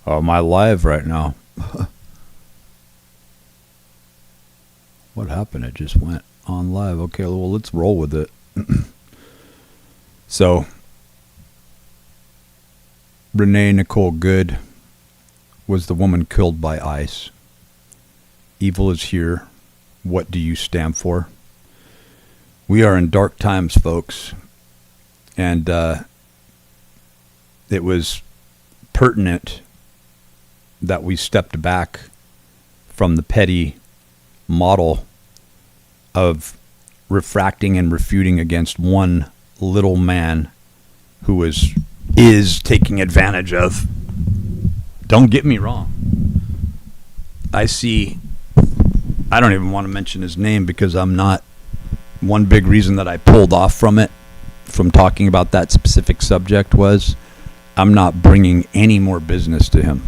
Am I live right now? What happened? It just went on live. Okay, well, let's roll with it. So, Renee Nicole Good was the woman killed by ICE. Evil is here. What do you stand for? We are in dark times, folks. And it was pertinent that we stepped back from the petty model of refracting and refuting against one little man who is taking advantage of. Don't get me wrong. I don't even want to mention his name because I'm not. One big reason that I pulled off from talking about that specific subject was I'm not bringing any more business to him.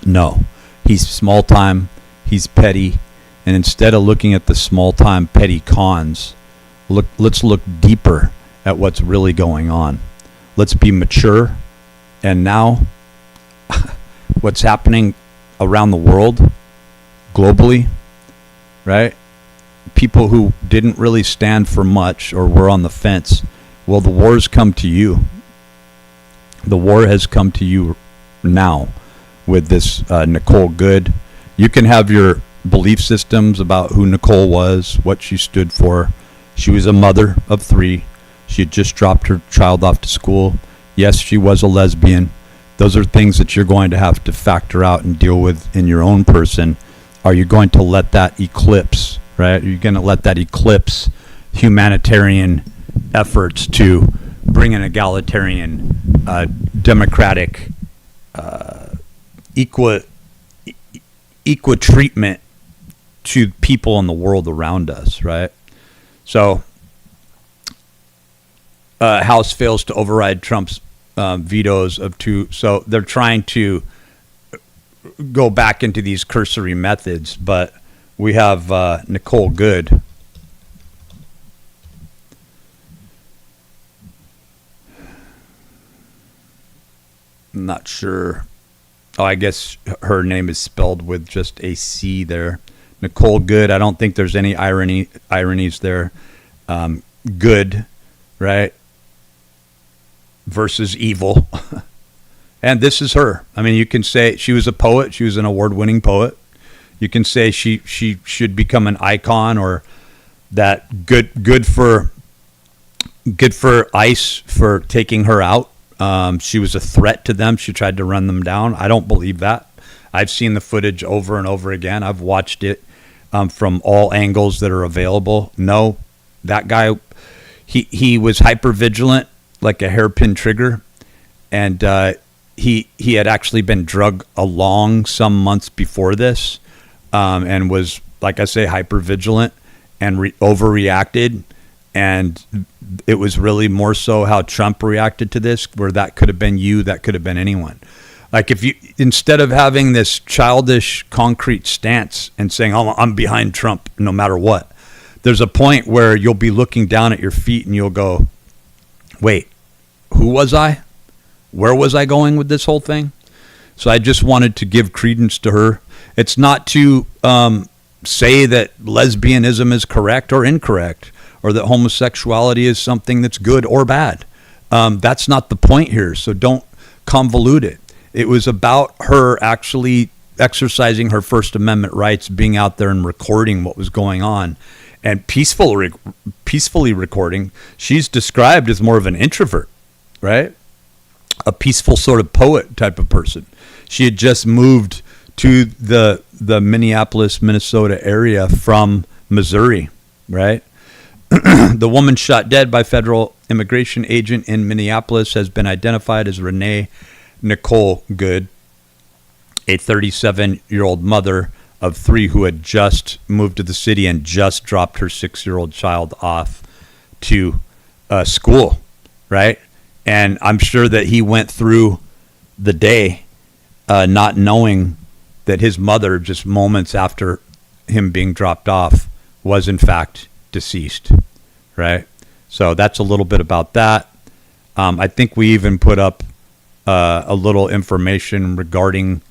No, he's small time, he's petty, and instead of looking at the small time petty cons, let's look deeper at what's really going on. Let's be mature. And now what's happening around the world globally, right? People who didn't really stand for much or were on the fence, well, the war's come to you. The war has come to you now with this Nicole Good. You can have your belief systems about who Nicole was, what she stood for. She was a mother of 3. She had just dropped her child off to school. Yes, she was a lesbian. Those are things that you're going to have to factor out and deal with in your own person. Are you going to let that eclipse, right? Are you going to let that eclipse humanitarian efforts to bring an egalitarian, democratic, equal treatment to people in the world around us, right? So, House fails to override Trump's vetoes of 2. So they're trying to go back into these cursory methods, but we have Nicole Good. I'm not sure. Oh, I guess her name is spelled with just a C there. Nicole Good. I don't think there's any ironies there. Good, right? Versus evil. And this is her. I mean, you can say she was a poet. She was an award-winning poet. You can say she should become an icon, or that good for ICE for taking her out. She was a threat to them. She tried to run them down. I don't believe that. I've seen the footage over and over again. I've watched it from all angles that are available. No, that guy, he was hyper vigilant, like a hairpin trigger, and he had actually been drugged along some months before this, and was, like I say, hyper vigilant and overreacted. And it was really more so how Trump reacted to this, where that could have been you, that could have been anyone. Like, if you, instead of having this childish, concrete stance and saying, oh, I'm behind Trump no matter what, there's a point where you'll be looking down at your feet and you'll go, wait, who was I? Where was I going with this whole thing? So I just wanted to give credence to her. It's not to say that lesbianism is correct or incorrect, or that homosexuality is something that's good or bad. That's not the point here, so don't convolute it. It was about her actually exercising her First Amendment rights, being out there and recording what was going on, and peacefully recording. She's described as more of an introvert, right? A peaceful sort of poet type of person. She had just moved to the Minneapolis, Minnesota area from Missouri, right? The woman shot dead by federal immigration agent in Minneapolis has been identified as Renee Nicole Good, a 37-year-old mother of 3 who had just moved to the city and just dropped her 6-year-old child off to school, right? And I'm sure that he went through the day not knowing that his mother, just moments after him being dropped off, was in fact deceased, right? So that's a little bit about that. I think we even put up a little information regarding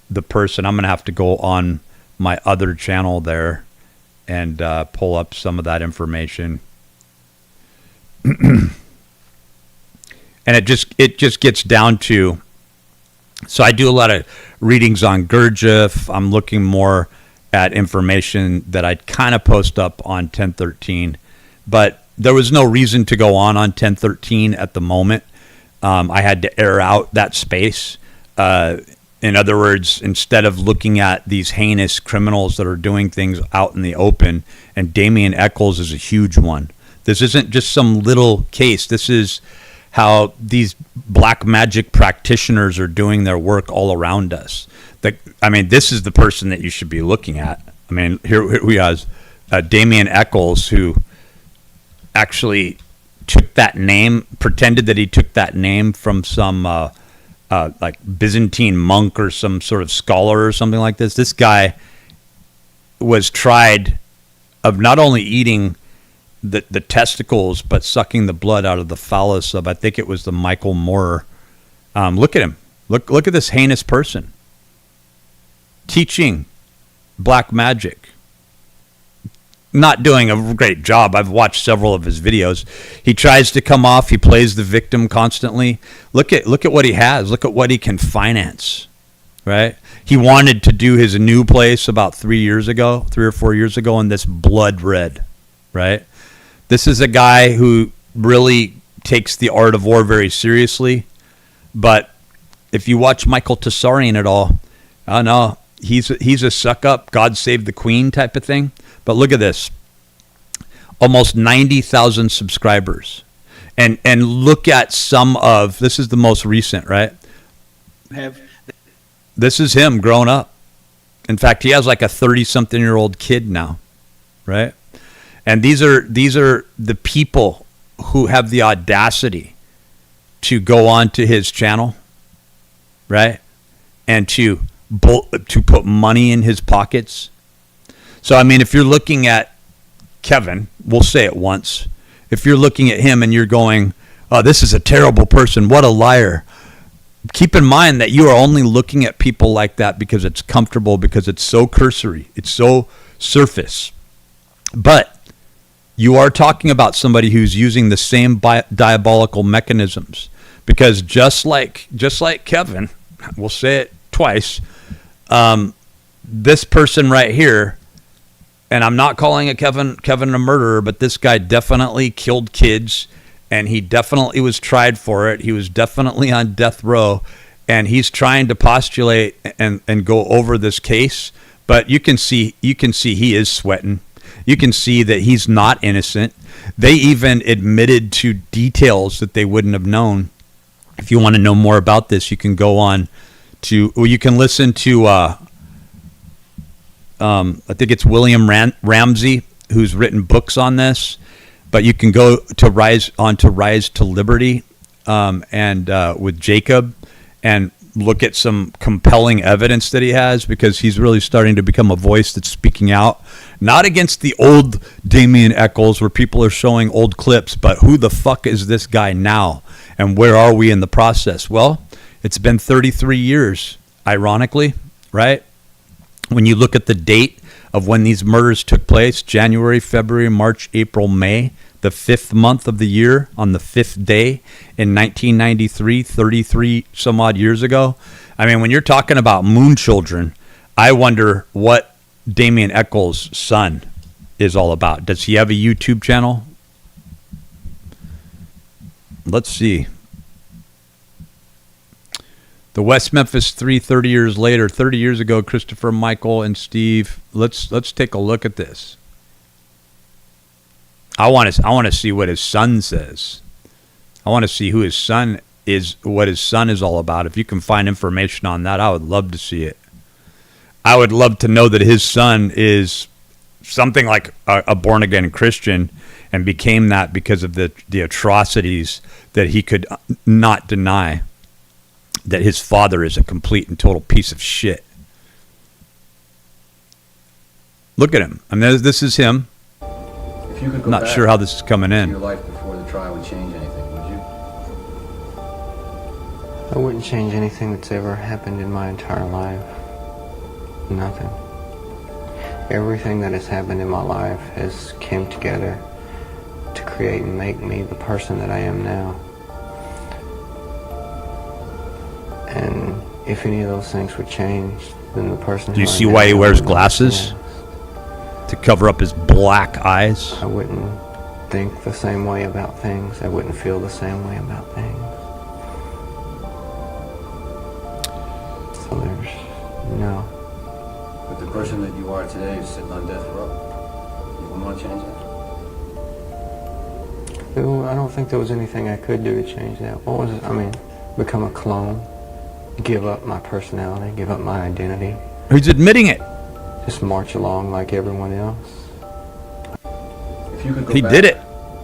the person. I'm going to have to go on my other channel there and pull up some of that information. And it just gets down to, so I do a lot of readings on Gurdjieff. I'm looking more at information that I'd kind of post up on 1013, but there was no reason to go on 1013 at the moment. I had to air out that space. In other words, instead of looking at these heinous criminals that are doing things out in the open, and Damien Echols is a huge one. This isn't just some little case. This is how these black magic practitioners are doing their work all around us. This is the person that you should be looking at. I mean, here we have Damien Echols, who actually took that name, pretended that he took that name from some like Byzantine monk or some sort of scholar or something like this. This guy was tried of not only eating the testicles, but sucking the blood out of the phallus of, I think it was the Michael Moore. Look at him. Look at this heinous person teaching black magic. Not doing a great job. I've watched several of his videos. He tries to come off. He plays the victim constantly. Look at what he has. Look at what he can finance. Right? He wanted to do his new place about 3 or 4 years ago, and this blood red. Right? This is a guy who really takes the art of war very seriously. But if you watch Michael Tsarian at all, I know he's a suck up, God save the Queen type of thing. But look at this. Almost 90,000 subscribers. And look at some of, this is the most recent, right? This is him grown up. In fact, he has like a 30-something-year-old kid now, right? And these are the people who have the audacity to go onto his channel, right? And to put money in his pockets. So, I mean, if you're looking at Kevin, we'll say it once. If you're looking at him and you're going, oh, this is a terrible person, what a liar. Keep in mind that you are only looking at people like that because it's comfortable, because it's so cursory. It's so surface. But you are talking about somebody who's using the same diabolical mechanisms. Because just like Kevin, we'll say it twice, this person right here, and I'm not calling a Kevin a murderer, but this guy definitely killed kids, and he definitely was tried for it. He was definitely on death row, and he's trying to postulate and go over this case. But you can see he is sweating. You can see that he's not innocent. They even admitted to details that they wouldn't have known. If you want to know more about this, you can go on to, or you can listen to, I think it's William Ramsey, who's written books on this, but you can go to Rise to Liberty, and with Jacob, and look at some compelling evidence that he has, because he's really starting to become a voice that's speaking out, not against the old Damien Echols where people are showing old clips, but who the fuck is this guy now, and where are we in the process? Well, it's been 33 years, ironically, right? When you look at the date of when these murders took place, January, February, March, April, May, the 5th month of the year, on the 5th day in 1993, 33 some odd years ago. I mean, when you're talking about moon children, I wonder what Damien Echols' son is all about. Does he have a YouTube channel? Let's see. The West Memphis 3, 30 years later, 30 years ago, Christopher, Michael, and Steve. Let's take a look at this. I want to see what his son says. I want to see who his son is, what his son is all about. If you can find information on that, I would love to see it. I would love to know that his son is something like a born-again Christian and became that because of the atrocities that he could not deny, that his father is a complete and total piece of shit. Look at him. I mean, this is him. If you could go not back sure how this is coming to in. your life before the trial would change anything, would you? I wouldn't change anything that's ever happened in my entire life. Nothing. Everything that has happened in my life has came together to create and make me the person that I am now. And if any of those things would change, then the person. Do you who I see am why he now wears would glasses? exist. To cover up his black eyes. I wouldn't think the same way about things. I wouldn't feel the same way about things. So there's no. But the person that you are today is sitting on death row. You wouldn't want to change that? I don't think there was anything I could do to change that. What was it? I mean, become a clone, give up my personality, give up my identity, He's admitting it. just march along like everyone else. If you could go He back, did it.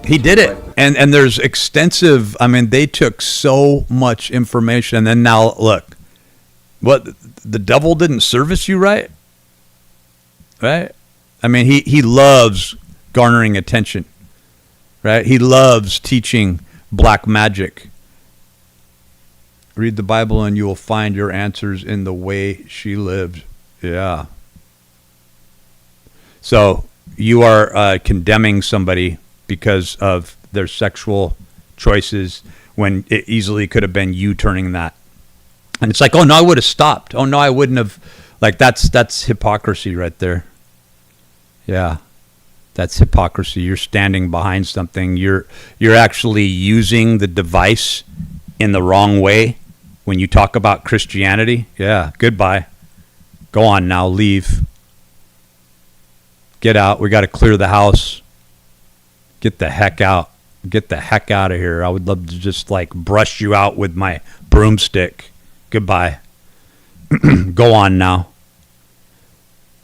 He did it. And there's extensive, I mean, they took so much information. And then now, look, what, the devil didn't service you right? Right? I mean, he loves garnering attention. Right? He loves teaching black magic. Read the Bible and you will find your answers in the way she lived. Yeah. So you are condemning somebody because of their sexual choices when it easily could have been you turning that. And it's like, oh no, I would have stopped. Oh no, I wouldn't have. Like that's hypocrisy right there. Yeah. That's hypocrisy. You're standing behind something. You're actually using the device in the wrong way when you talk about Christianity. Yeah, goodbye. Go on now, leave. Get out. We got to clear the house. Get the heck out. Get the heck out of here. I would love to just like brush you out with my broomstick. Goodbye. Go on now.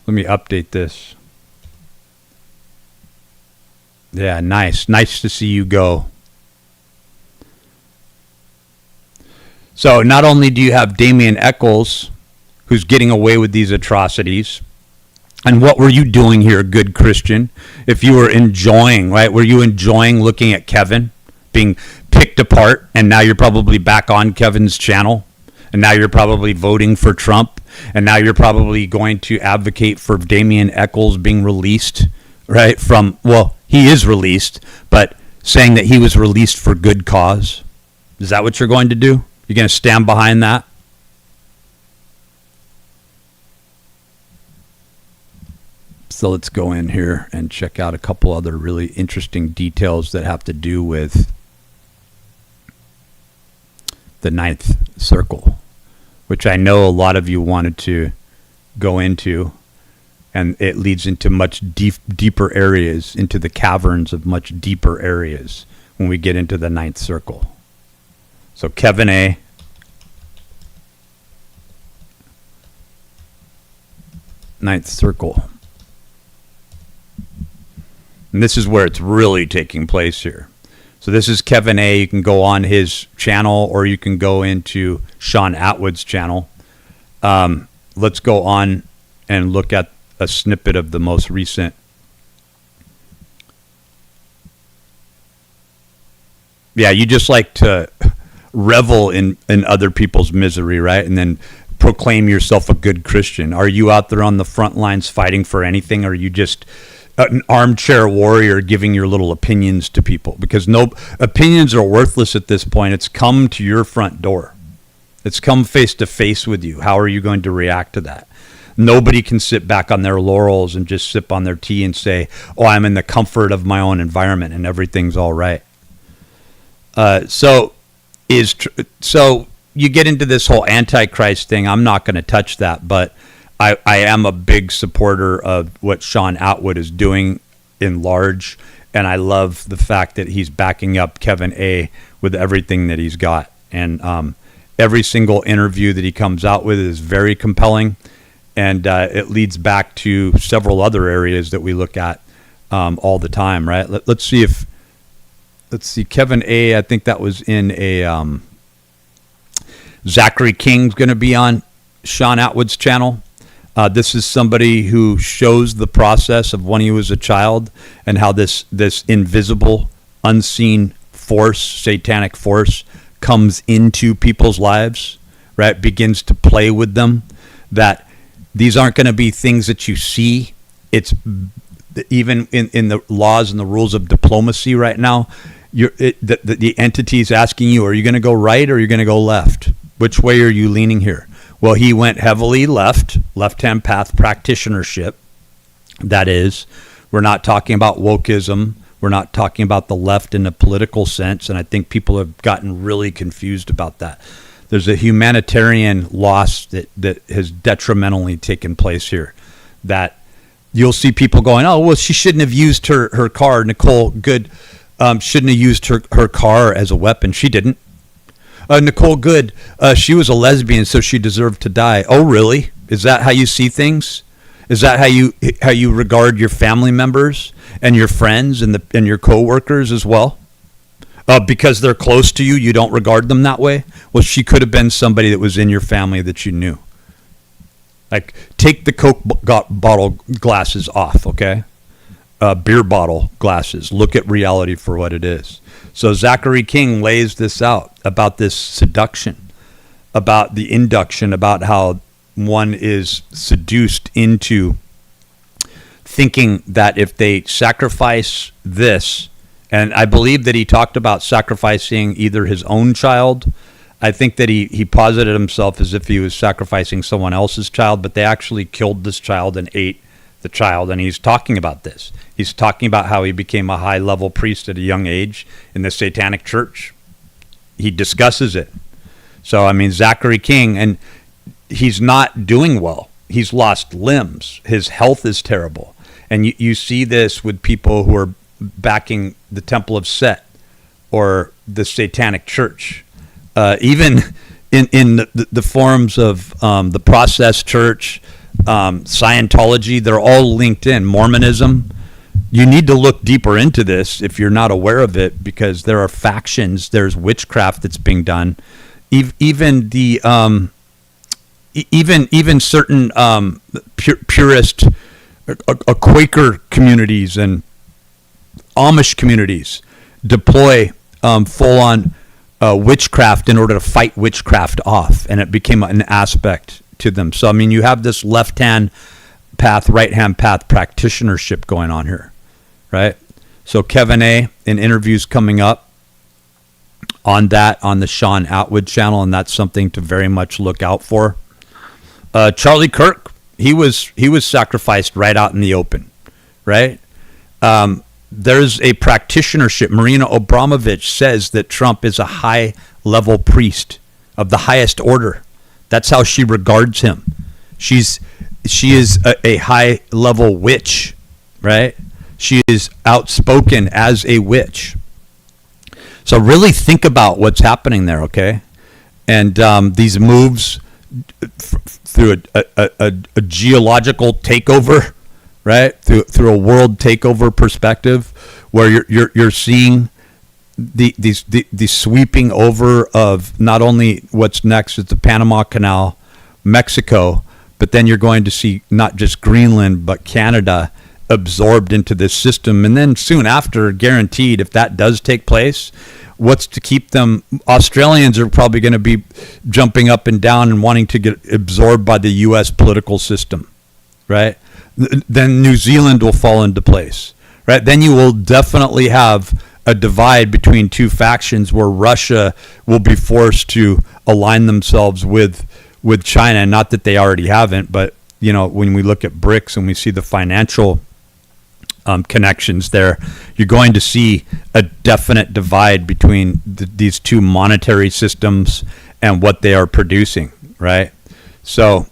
Let me update this. Yeah, nice. Nice to see you go. So not only do you have Damien Echols, who's getting away with these atrocities, and what were you doing here, good Christian, if you were enjoying, right? Were you enjoying looking at Kevin being picked apart, and now you're probably back on Kevin's channel, and now you're probably voting for Trump, and now you're probably going to advocate for Damien Echols being released, right? From, well, he is released, but saying that he was released for good cause. Is that what you're going to do? You're going to stand behind that? So let's go in here and check out a couple other really interesting details that have to do with the ninth circle, which I know a lot of you wanted to go into. And it leads into much deeper areas, into the caverns of much deeper areas when we get into the ninth circle. So Kevin A. Ninth circle. And this is where it's really taking place here. So this is Kevin A. You can go on his channel or you can go into Sean Atwood's channel. Let's go on and look at a snippet of the most recent. Yeah, you just like to revel in other people's misery, right? And then proclaim yourself a good Christian. Are you out there on the front lines fighting for anything? Or are you just an armchair warrior giving your little opinions to people? Because no opinions are worthless at this point. It's come to your front door. It's come face to face with you. How are you going to react to that? Nobody can sit back on their laurels and just sip on their tea and say, oh, I'm in the comfort of my own environment and everything's all right. So you get into this whole Antichrist thing. I'm not going to touch that, but I am a big supporter of what Sean Atwood is doing in large, and I love the fact that he's backing up Kevin A. with everything that he's got. And every single interview that he comes out with is very compelling. And it leads back to several other areas that we look at all the time, right? Let's see Kevin A. I think that was in a Zachary King's going to be on Sean Atwood's channel. This is somebody who shows the process of when he was a child and how this invisible, unseen force, satanic force, comes into people's lives, right, begins to play with them, that these aren't going to be things that you see. It's even in the laws and the rules of diplomacy right now, the entity is asking you, are you going to go right or are you going to go left? Which way are you leaning here? Well, he went heavily left-hand path practitionership. That is, we're not talking about wokeism. We're not talking about the left in a political sense, and I think people have gotten really confused about that. There's a humanitarian loss that has detrimentally taken place here, that you'll see people going, oh, well, she shouldn't have used her car. Nicole Good shouldn't have used her car as a weapon. She didn't. Nicole Good, she was a lesbian, so she deserved to die. Oh, really? Is that how you see things? Is that how you regard your family members and your friends and your coworkers as well? Because they're close to you, you don't regard them that way? Well, she could have been somebody that was in your family that you knew. Like, take the Coke bottle glasses off, okay? Beer bottle glasses. Look at reality for what it is. So Zachary King lays this out about this seduction, about the induction, about how one is seduced into thinking that if they sacrifice this, and I believe that he talked about sacrificing either his own child. I think that he posited himself as if he was sacrificing someone else's child, but they actually killed this child and ate the child, and he's talking about this. He's talking about how he became a high-level priest at a young age in the Satanic Church. He discusses it. So, I mean, Zachary King, and he's not doing well. He's lost limbs. His health is terrible. And you see this with people who are backing the Temple of Set or the Satanic Church. Even in the forms of the Process Church, Scientology, they're all linked in. Mormonism. You need to look deeper into this if you're not aware of it, because there are factions. There's witchcraft that's being done. Even the even certain purist, Quaker communities and Amish communities deploy full-on witchcraft in order to fight witchcraft off, and it became an aspect to them. So, I mean, you have this left-hand path, right-hand path practitionership going on here, right? So Kevin A. in interviews coming up on that on the Sean Atwood channel, and that's something to very much look out for. Charlie Kirk, he was sacrificed right out in the open, right? There's a practitionership. Marina Abramovich says that Trump is a high-level priest of the highest order. That's how she regards him. She is a high-level witch, right? She is outspoken as a witch. So really think about what's happening there, okay? And these moves through a geological takeover, right? Through a world takeover perspective, where you're seeing the sweeping over of not only what's next is the Panama Canal, Mexico, but then you're going to see not just Greenland but Canada absorbed into this system, and then soon after, guaranteed, if that does take place, what's to keep them? Australians are probably going to be jumping up and down and wanting to get absorbed by the U.S. political system, right? Then New Zealand will fall into place, right? Then you will definitely have a divide between two factions where Russia will be forced to align themselves with China. Not that they already haven't, but you know, when we look at BRICS and we see the financial connections there, you're going to see a definite divide between these two monetary systems and what they are producing, right? So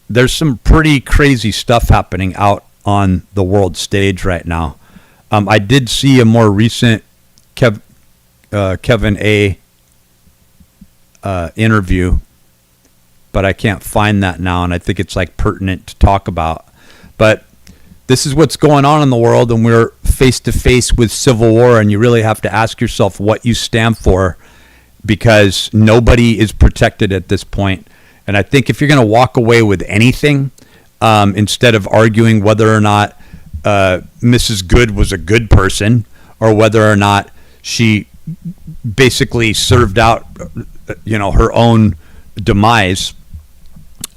there's some pretty crazy stuff happening out on the world stage right now. I did see a more recent Kevin A. Interview, but I can't find that now, and I think it's like pertinent to talk about. But this is what's going on in the world, and we're face to face with civil war, and you really have to ask yourself what you stand for, because nobody is protected at this point. And I think if you're going to walk away with anything, instead of arguing whether or not Mrs. Good was a good person, or whether or not she basically served out, her own demise.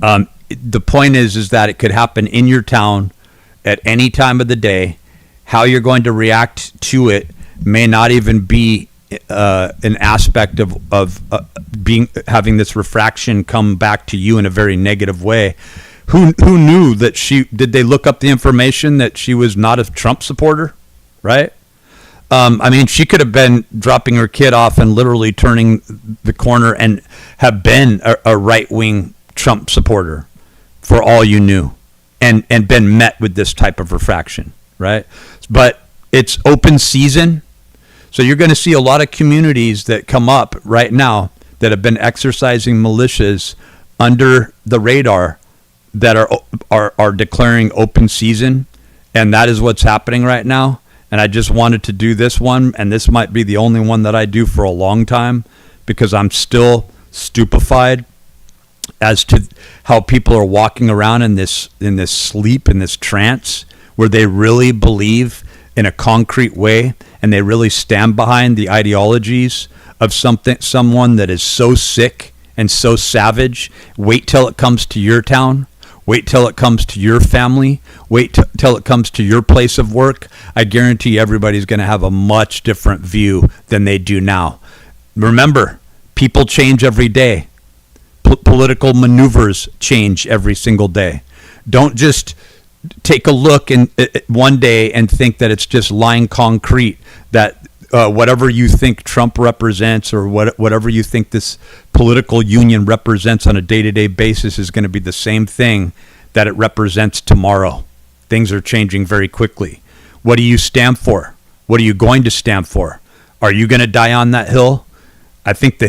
The point is that it could happen in your town at any time of the day. How you're going to react to it may not even be an aspect of having this refraction come back to you in a very negative way. Who knew that did they look up the information that she was not a Trump supporter, right? She could have been dropping her kid off and literally turning the corner and have been a right-wing Trump supporter for all you knew, and been met with this type of refraction, right? But it's open season. So you're going to see a lot of communities that come up right now that have been exercising militias under the radar that are declaring open season, and that is what's happening right now. And I just wanted to do this one, and this might be the only one that I do for a long time, because I'm still stupefied as to how people are walking around in this sleep, in this trance, where they really believe in a concrete way, and they really stand behind the ideologies of someone that is so sick and so savage. Wait till it comes to your town. Wait till it comes to your family. Wait till it comes to your place of work. I guarantee everybody's going to have a much different view than they do now. Remember, people change every day. Political maneuvers change every single day. Don't just take a look one day and think that it's just lying concrete, that whatever you think Trump represents, or whatever you think this political union represents on a day-to-day basis, is going to be the same thing that it represents tomorrow. Things are changing very quickly. What do you stand for? What are you going to stand for? Are you going to die on that hill? I think the